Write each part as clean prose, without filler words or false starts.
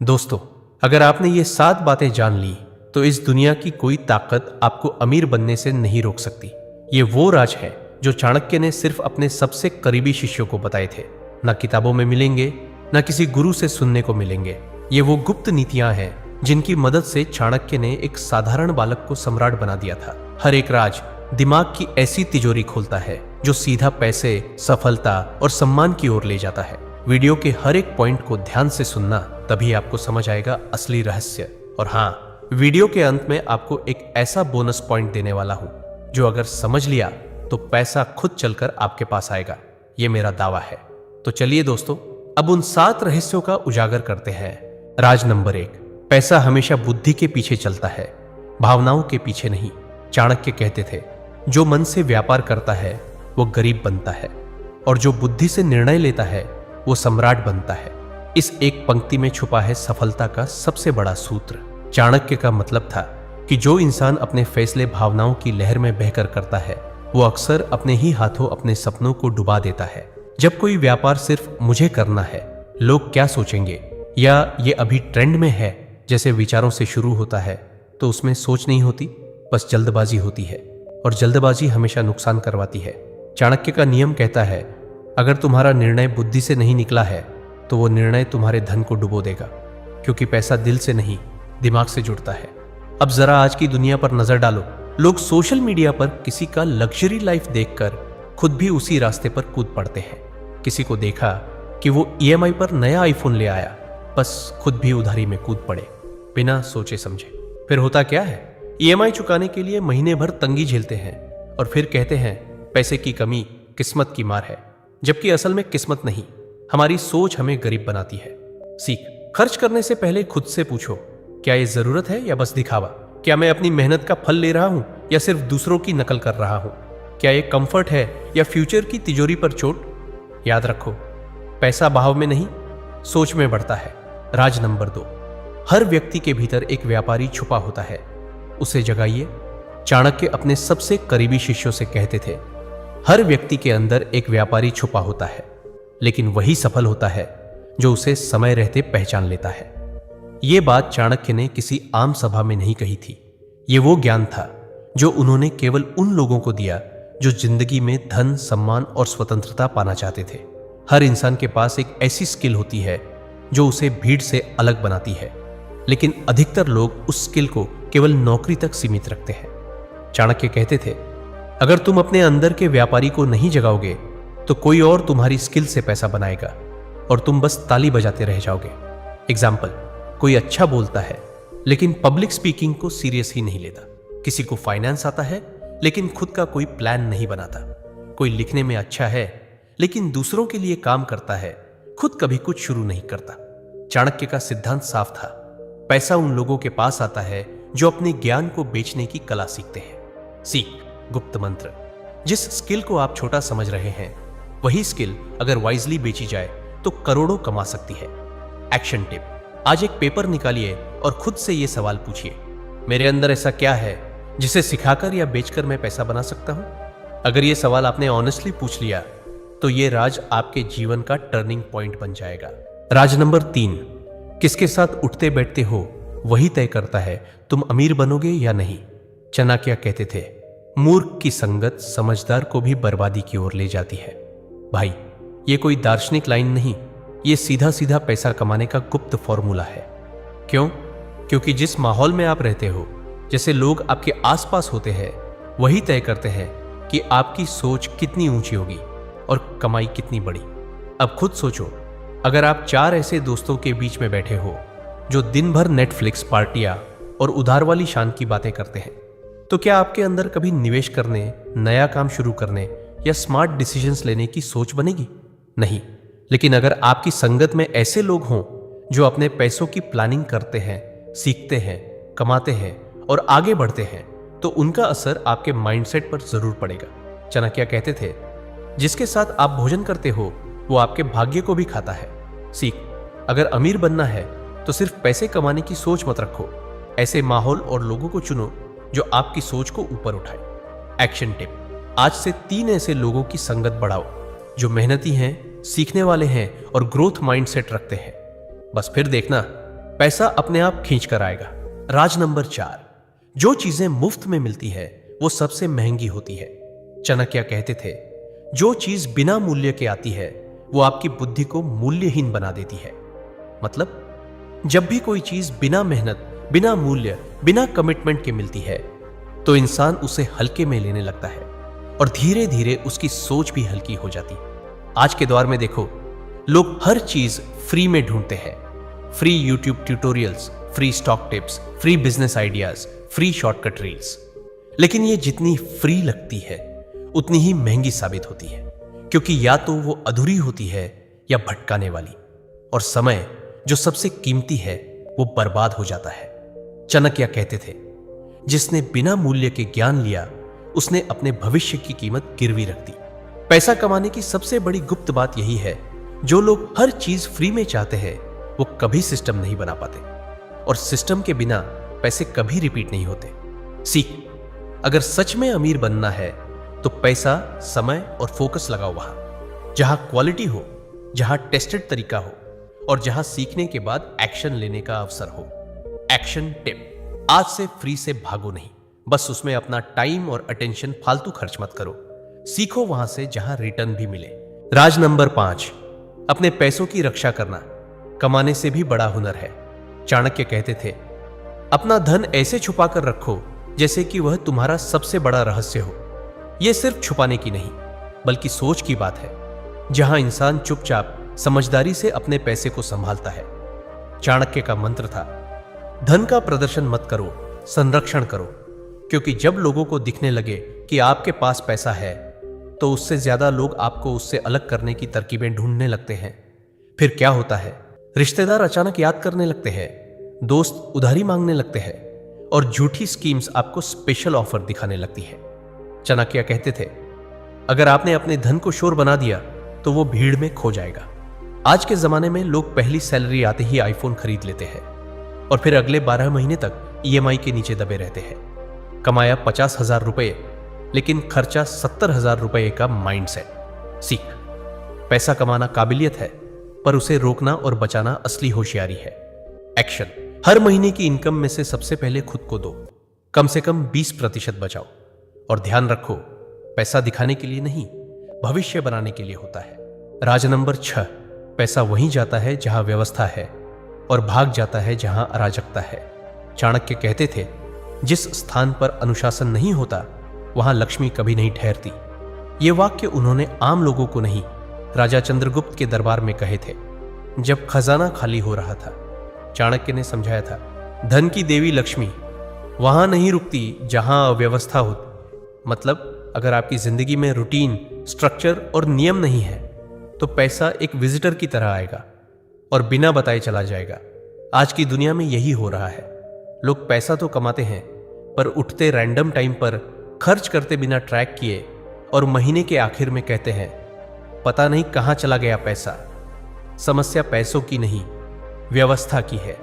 दोस्तों, अगर आपने ये 7 बातें जान ली तो इस दुनिया की कोई ताकत आपको अमीर बनने से नहीं रोक सकती। ये वो राज है जो चाणक्य ने सिर्फ अपने सबसे करीबी शिष्यों को बताए थे। ना किताबों में मिलेंगे, ना किसी गुरु से सुनने को मिलेंगे। ये वो गुप्त नीतियां हैं जिनकी मदद से चाणक्य ने एक साधारण बालक को सम्राट बना दिया था। हर एक राज दिमाग की ऐसी तिजोरी खोलता है जो सीधा पैसे, सफलता और सम्मान की ओर ले जाता है। वीडियो के हर एक पॉइंट को ध्यान से सुनना, तभी आपको समझ आएगा असली रहस्य। और हाँ, वीडियो के अंत में आपको एक ऐसा बोनस पॉइंट देने वाला हूं जो अगर समझ लिया तो पैसा खुद चलकर आपके पास आएगा। ये मेरा दावा है। तो चलिए दोस्तों, अब उन 7 रहस्यों का उजागर करते हैं। राज नंबर 1, पैसा हमेशा बुद्धि के पीछे चलता है, भावनाओं के पीछे नहीं। चाणक्य कहते थे, जो मन से व्यापार करता है वो गरीब बनता है, और जो बुद्धि से निर्णय लेता है वो सम्राट बनता है। इस एक पंक्ति में छुपा है सफलता का सबसे बड़ा सूत्र। चाणक्य का मतलब था कि जो इंसान अपने फैसले भावनाओं की लहर में बहकर करता है वो अक्सर अपने ही हाथों अपने सपनों को डुबा देता है। जब कोई व्यापार सिर्फ मुझे करना है, लोग क्या सोचेंगे, या ये अभी ट्रेंड में है जैसे विचारों से शुरू होता है, तो उसमें सोच नहीं होती, बस जल्दबाजी होती है। और जल्दबाजी हमेशा नुकसान करवाती है। चाणक्य का नियम कहता है, अगर तुम्हारा निर्णय बुद्धि से नहीं निकला है तो वो निर्णय तुम्हारे धन को डुबो देगा, क्योंकि पैसा दिल से नहीं दिमाग से जुड़ता है। अब जरा आज की दुनिया पर नजर डालो। लोग सोशल मीडिया पर किसी का लग्जरी लाइफ देखकर खुद भी उसी रास्ते पर कूद पड़ते हैं। किसी को देखा कि वो ईएमआई पर नया आईफोन ले आया, बस खुद भी उधारी में कूद पड़े बिना सोचे समझे। फिर होता क्या है, ईएमआई चुकाने के लिए महीने भर तंगी झेलते हैं और फिर कहते हैं पैसे की कमी किस्मत की मार है। जबकि असल में किस्मत नहीं, हमारी सोच हमें गरीब बनाती है। सीख, खर्च करने से पहले खुद से पूछो, क्या ये जरूरत है या बस दिखावा? क्या मैं अपनी मेहनत का फल ले रहा हूं या सिर्फ दूसरों की नकल कर रहा हूं? क्या ये कंफर्ट है या फ्यूचर की तिजोरी पर चोट? याद रखो, पैसा भाव में नहीं, सोच में बढ़ता है। राज नंबर 2, हर व्यक्ति के भीतर एक व्यापारी छुपा होता है, उसे जगाइए। चाणक्य अपने सबसे करीबी शिष्यों से कहते थे, हर व्यक्ति के अंदर एक व्यापारी छुपा होता है, लेकिन वही सफल होता है जो उसे समय रहते पहचान लेता है। यह बात चाणक्य ने किसी आम सभा में नहीं कही थी। यह वो ज्ञान था जो उन्होंने केवल उन लोगों को दिया जो जिंदगी में धन, सम्मान और स्वतंत्रता पाना चाहते थे। हर इंसान के पास एक ऐसी स्किल होती है जो उसे भीड़ से अलग बनाती है, लेकिन अधिकतर लोग उस स्किल को केवल नौकरी तक सीमित रखते हैं। चाणक्य कहते थे, अगर तुम अपने अंदर के व्यापारी को नहीं जगाओगे तो कोई और तुम्हारी स्किल से पैसा बनाएगा और तुम बस ताली बजाते रह जाओगे। एग्जाम्पल, कोई अच्छा बोलता है लेकिन पब्लिक स्पीकिंग को सीरियस ही नहीं लेता। किसी को फाइनेंस आता है लेकिन खुद का कोई प्लान नहीं बनाता। कोई लिखने में अच्छा है लेकिन दूसरों के लिए काम करता है, खुद कभी कुछ शुरू नहीं करता। चाणक्य का सिद्धांत साफ था, पैसा उन लोगों के पास आता है जो अपने ज्ञान को बेचने की कला सीखते हैं। सीख, गुप्त मंत्र, जिस स्किल को आप छोटा समझ रहे हैं वही स्किल अगर वाइजली बेची जाए तो करोड़ों कमा सकती है। एक्शन टिप, आज एक पेपर निकालिए और खुद से यह सवाल पूछिए, मेरे अंदर ऐसा क्या है जिसे सिखाकर या बेचकर मैं पैसा बना सकता हूं? अगर यह सवाल आपने ऑनेस्टली पूछ लिया तो यह राज आपके जीवन का टर्निंग पॉइंट बन जाएगा। राज नंबर 3, किसके साथ उठते बैठते हो वही तय करता है तुम अमीर बनोगे या नहीं। चाणक्य कहते थे, मूर्ख की संगत समझदार को भी बर्बादी की ओर ले जाती है। भाई, ये कोई दार्शनिक लाइन नहीं, ये सीधा सीधा पैसा कमाने का गुप्त फॉर्मूला है। क्यों? क्योंकि जिस माहौल में आप रहते हो, जैसे लोग आपके आसपास होते हैं, वही तय करते हैं कि आपकी सोच कितनी ऊंची होगी और कमाई कितनी बड़ी। अब खुद सोचो, अगर आप 4 ऐसे दोस्तों के बीच में बैठे हो जो दिन भर नेटफ्लिक्स, पार्टियां और उधार वाली शान की बातें करते हैं, तो क्या आपके अंदर कभी निवेश करने, नया काम शुरू करने या स्मार्ट डिसीजंस लेने की सोच बनेगी? नहीं। लेकिन अगर आपकी संगत में ऐसे लोग हों जो अपने पैसों की प्लानिंग करते हैं, सीखते हैं, कमाते हैं और आगे बढ़ते हैं, तो उनका असर आपके माइंडसेट पर जरूर पड़ेगा। चाणक्य कहते थे, जिसके साथ आप भोजन करते हो वो आपके भाग्य को भी खाता है। सीख, अगर अमीर बनना है तो सिर्फ पैसे कमाने की सोच मत रखो, ऐसे माहौल और लोगों को चुनो जो आपकी सोच को ऊपर उठाए। एक्शन टिप, आज से 3 ऐसे लोगों की संगत बढ़ाओ जो मेहनती हैं, सीखने वाले हैं और ग्रोथ माइंडसेट रखते हैं। बस फिर देखना, पैसा अपने आप खींच कर आएगा। राज नंबर 4, जो चीजें मुफ्त में मिलती है वो सबसे महंगी होती है। चाणक्य कहते थे, जो चीज बिना मूल्य के आती है वो आपकी बुद्धि को मूल्यहीन बना देती है। मतलब जब भी कोई चीज बिना मेहनत, बिना मूल्य, बिना कमिटमेंट के मिलती है तो इंसान उसे हल्के में लेने लगता है और धीरे धीरे उसकी सोच भी हल्की हो जाती है। आज के दौर में देखो, लोग हर चीज फ्री में ढूंढते हैं। Free YouTube tutorials, free stock tips, free business ideas, free shortcut reels. लेकिन ये जितनी फ्री लगती है उतनी ही महंगी साबित होती है, क्योंकि या तो वो अधूरी होती है या भटकाने वाली, और समय जो सबसे कीमती है वो बर्बाद हो जाता है। चाणक्य कहते थे, जिसने बिना मूल्य के ज्ञान लिया उसने अपने भविष्य की कीमत गिरवी रख दी। पैसा कमाने की सबसे बड़ी गुप्त बात यही है, जो लोग हर चीज फ्री में चाहते हैं वो कभी सिस्टम नहीं बना पाते, और सिस्टम के बिना पैसे कभी रिपीट नहीं होते। सीख, अगर सच में अमीर बनना है तो पैसा, समय और फोकस लगाओ वहां जहां क्वालिटी हो, जहां टेस्टेड तरीका हो और जहां सीखने के बाद एक्शन लेने का अवसर हो। एक्शन टिप, आज से फ्री से भागो नहीं, बस उसमें अपना टाइम और अटेंशन फालतू खर्च मत करो। सीखो वहां से जहां रिटर्न भी मिले। राज नंबर 5, अपने पैसों की रक्षा करना कमाने से भी बड़ा हुनर है। चाणक्य कहते थे, अपना धन ऐसे छुपा कर रखो जैसे कि वह तुम्हारा सबसे बड़ा रहस्य हो। यह सिर्फ छुपाने की नहीं बल्कि सोच की बात है, जहां इंसान चुपचाप समझदारी से अपने पैसे को संभालता है। चाणक्य का मंत्र था, धन का प्रदर्शन मत करो, संरक्षण करो, क्योंकि जब लोगों को दिखने लगे कि आपके पास पैसा है तो उससे ज्यादा लोग आपको उससे अलग करने की तरकीबें ढूंढने लगते हैं। फिर क्या होता है, रिश्तेदार अचानक याद करने लगते हैं, दोस्त उधारी मांगने लगते हैं और झूठी स्कीम्स आपको स्पेशल ऑफर दिखाने लगती है। चाणक्य कहते थे, अगर आपने अपने धन को शोर बना दिया तो वो भीड़ में खो जाएगा। आज के जमाने में लोग पहली सैलरी आते ही आईफोन खरीद लेते हैं और फिर अगले 12 महीने तक ईएमआई के नीचे दबे रहते हैं। कमाया 50,000 रुपए लेकिन खर्चा 70,000 रुपए का माइंडसेट। सीख, पैसा कमाना काबिलियत है पर उसे रोकना और बचाना असली होशियारी है। एक्शन, हर महीने की इनकम में से सबसे पहले खुद को दो, कम से कम 20% बचाओ और ध्यान रखो, पैसा दिखाने के लिए नहीं, भविष्य बनाने के लिए होता है। राज नंबर 6, पैसा वहीं जाता है जहां व्यवस्था है और भाग जाता है जहां अराजकता है। चाणक्य कहते थे, जिस स्थान पर अनुशासन नहीं होता वहां लक्ष्मी कभी नहीं ठहरती। ये वाक्य उन्होंने आम लोगों को नहीं, राजा चंद्रगुप्त के दरबार में कहे थे, जब खजाना खाली हो रहा था। चाणक्य ने समझाया था, धन की देवी लक्ष्मी वहां नहीं रुकती जहां अव्यवस्था होती। मतलब अगर आपकी जिंदगी में रूटीन, स्ट्रक्चर और नियम नहीं है तो पैसा एक विजिटर की तरह आएगा और बिना बताए चला जाएगा। आज की दुनिया में यही हो रहा है। लोग पैसा तो कमाते हैं पर उठते रैंडम टाइम पर खर्च करते बिना ट्रैक किए और महीने के आखिर में कहते हैं, पता नहीं कहां चला गया पैसा। समस्या पैसों की नहीं, व्यवस्था की है।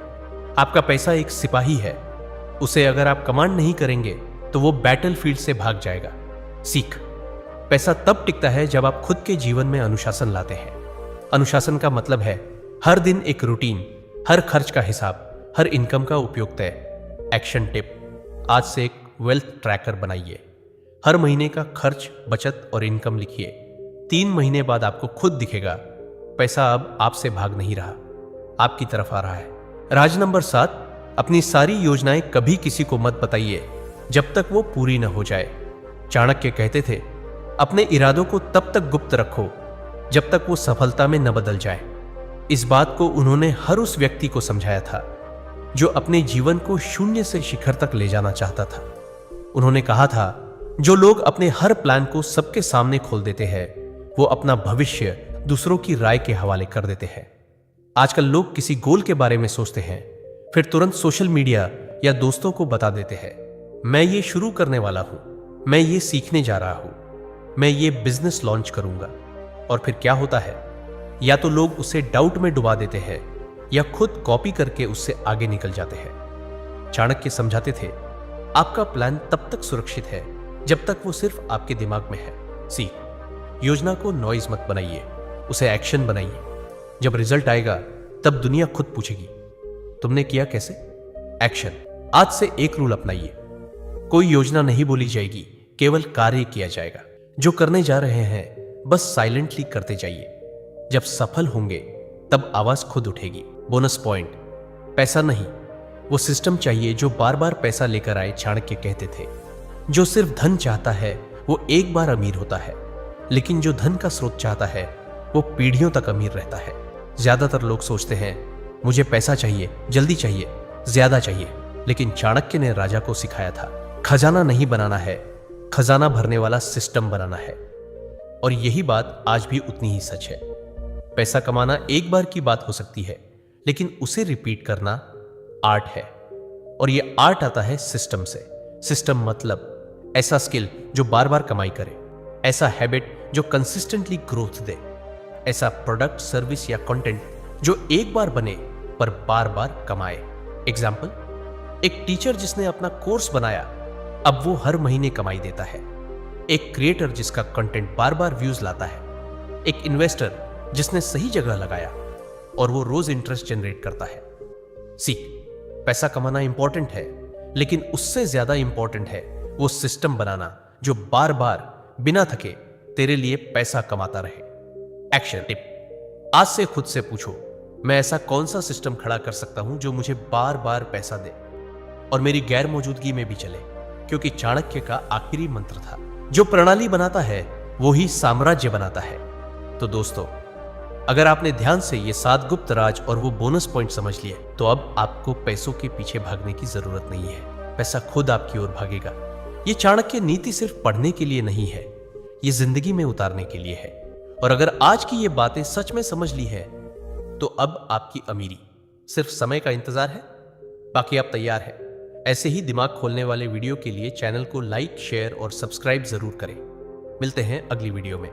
आपका पैसा एक सिपाही है, उसे अगर आप कमांड नहीं करेंगे तो वो बैटलफील्ड से भाग जाएगा। सीख, पैसा तब टिकता है जब आप खुद के जीवन में अनुशासन लाते हैं। अनुशासन का मतलब है हर दिन एक रूटीन, हर खर्च का हिसाब, हर इनकम का उपयोग तय। एक्शन टिप, आज से एक वेल्थ ट्रैकर बनाइए। हर महीने का खर्च, बचत और इनकम लिखिए। 3 महीने बाद आपको खुद दिखेगा, पैसा अब आपसे भाग नहीं रहा, आपकी तरफ आ रहा है। राज नंबर 7, अपनी सारी योजनाएं कभी किसी को मत बताइए जब तक वो पूरी न हो जाए। चाणक्य कहते थे, अपने इरादों को तब तक गुप्त रखो जब तक वो सफलता में न बदल जाए। इस बात को उन्होंने हर उस व्यक्ति को समझाया था जो अपने जीवन को शून्य से शिखर तक ले जाना चाहता था। उन्होंने कहा था, जो लोग अपने हर प्लान को सबके सामने खोल देते हैं वो अपना भविष्य दूसरों की राय के हवाले कर देते हैं। आजकल लोग किसी गोल के बारे में सोचते हैं, फिर तुरंत सोशल मीडिया या दोस्तों को बता देते हैं, मैं ये शुरू करने वाला हूं, मैं ये सीखने जा रहा हूं, मैं ये बिजनेस लॉन्च करूंगा। और फिर क्या होता है, या तो लोग उसे डाउट में डुबा देते हैं या खुद कॉपी करके उससे आगे निकल जाते हैं। चाणक्य समझाते थे, आपका प्लान तब तक सुरक्षित है जब तक वो सिर्फ आपके दिमाग में है। सीख, योजना को नॉइज मत बनाइए, उसे एक्शन बनाइए। जब रिजल्ट आएगा तब दुनिया खुद पूछेगी, तुमने किया कैसे? एक्शन। आज से एक रूल अपनाइए। कोई योजना नहीं बोली जाएगी, केवल कार्य किया जाएगा। जो करने जा रहे हैं बस साइलेंटली करते जाइए। जब सफल होंगे तब आवाज खुद उठेगी। बोनस पॉइंट, पैसा नहीं, वो सिस्टम चाहिए जो बार बार पैसा लेकर आए। चाणक्य कहते थे, जो सिर्फ धन चाहता है वो एक बार अमीर होता है, लेकिन जो धन का स्रोत चाहता है वो पीढ़ियों तक अमीर रहता है। ज्यादातर लोग सोचते हैं मुझे पैसा चाहिए, जल्दी चाहिए, ज्यादा चाहिए, लेकिन चाणक्य ने राजा को सिखाया था खजाना नहीं बनाना है, खजाना भरने वाला सिस्टम बनाना है। और यही बात आज भी उतनी ही सच है। पैसा कमाना एक बार की बात हो सकती है, लेकिन उसे रिपीट करना आर्ट है। और ये आर्ट आता है सिस्टम से। सिस्टम मतलब ऐसा स्किल जो बार बार कमाई करे, ऐसा हैबिट जो कंसिस्टेंटली ग्रोथ दे, ऐसा प्रोडक्ट, सर्विस या कंटेंट जो एक बार बने पर बार बार कमाए। एग्जाम्पल, एक टीचर जिसने अपना कोर्स बनाया अब वो हर महीने कमाई देता है। एक क्रिएटर जिसका कंटेंट बार बार व्यूज लाता है। एक इन्वेस्टर जिसने सही जगह लगाया और वो रोज इंटरेस्ट जनरेट करता है। सीख, पैसा कमाना इंपॉर्टेंट है, लेकिन उससे ज्यादा इंपॉर्टेंट है वो सिस्टम बनाना जो बार बार बिना थके तेरे लिए पैसा कमाता रहे। एक्शन टिप, आज से खुद से पूछो, मैं ऐसा कौन सा सिस्टम खड़ा कर सकता हूं जो मुझे बार बार पैसा दे और मेरी गैर मौजूदगी में भी चले। क्योंकि चाणक्य का आखिरी मंत्र था, जो प्रणाली बनाता है वो ही साम्राज्य बनाता है। तो दोस्तों, अगर आपने ध्यान से ये 7 गुप्त राज और वो बोनस पॉइंट समझ लिए तो अब आपको पैसों के पीछे भागने की जरूरत नहीं है। पैसा खुद आपकी ओर भागेगा। ये चाणक्य नीति सिर्फ पढ़ने के लिए नहीं है, ये जिंदगी में उतारने के लिए है। और अगर आज की ये बातें सच में समझ ली है तो अब आपकी अमीरी सिर्फ समय का इंतजार है। बाकी आप तैयार हैं। ऐसे ही दिमाग खोलने वाले वीडियो के लिए चैनल को लाइक, शेयर और सब्सक्राइब जरूर करें। मिलते हैं अगली वीडियो में।